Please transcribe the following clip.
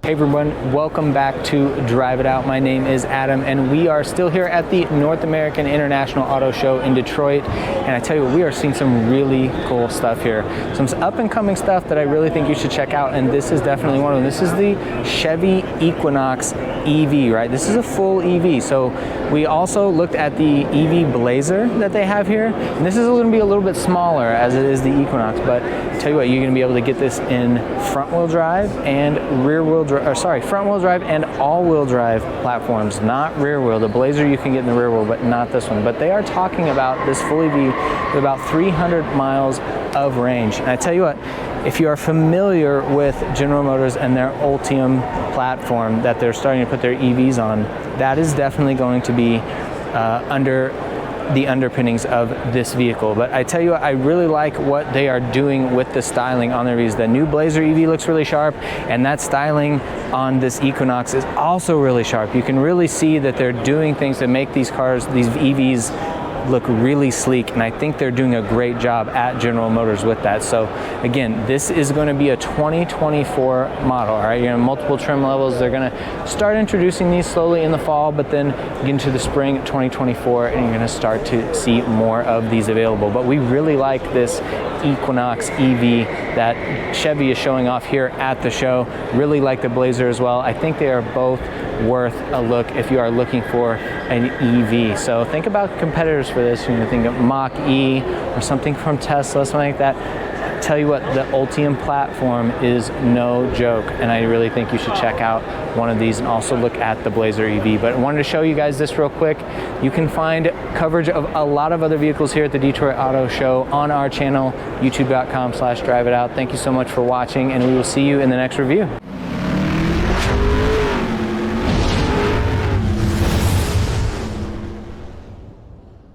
Hey everyone, welcome back to Drive It Out. My name is Adam and we are still here at the North American International Auto Show in Detroit. And I tell you what, we are seeing some really cool stuff here. Some up and coming stuff that I really think you should check out, and this is definitely one of them. This is the Chevy Equinox EV, right? This is a full EV. So we also looked at the EV Blazer that they have here. And this is going to be a little bit smaller as it is the Equinox, but I tell you what, you're going to be able to get this in front-wheel drive and front-wheel drive and all-wheel drive platforms, not rear-wheel. The Blazer you can get in the rear-wheel, but not this one. But they are talking about this full EV with about 300 miles of range. And I tell you what, if you are familiar with General Motors and their Ultium platform that they're starting to put their EVs on, that is definitely going to be under the underpinnings of this vehicle. But I tell you what, I really like what they are doing with the styling on their EVs. The new Blazer EV looks really sharp, and that styling on this Equinox is also really sharp. You can really see that they're doing things to make these cars, these EVs, look really sleek, and I think they're doing a great job at General Motors with that. So again, this is going to be a 2024 model, all right? You're gonna have multiple trim levels. They're going to start introducing these slowly in the fall, but then get into the spring 2024 and you're going to start to see more of these available. But we really like this Equinox EV that Chevy is showing off here at the show. Really like the Blazer as well. I think they are both worth a look if you are looking for an EV. So think about competitors for this. You know, think of Mach-E or something from Tesla, something like that. Tell you what, the Ultium platform is no joke, and I really think you should check out one of these and also look at the Blazer EV. But I wanted to show you guys this real quick. You can find coverage of a lot of other vehicles here at the Detroit Auto Show on our channel, youtube.com/driveitout. Thank you so much for watching, and we will see you in the next review.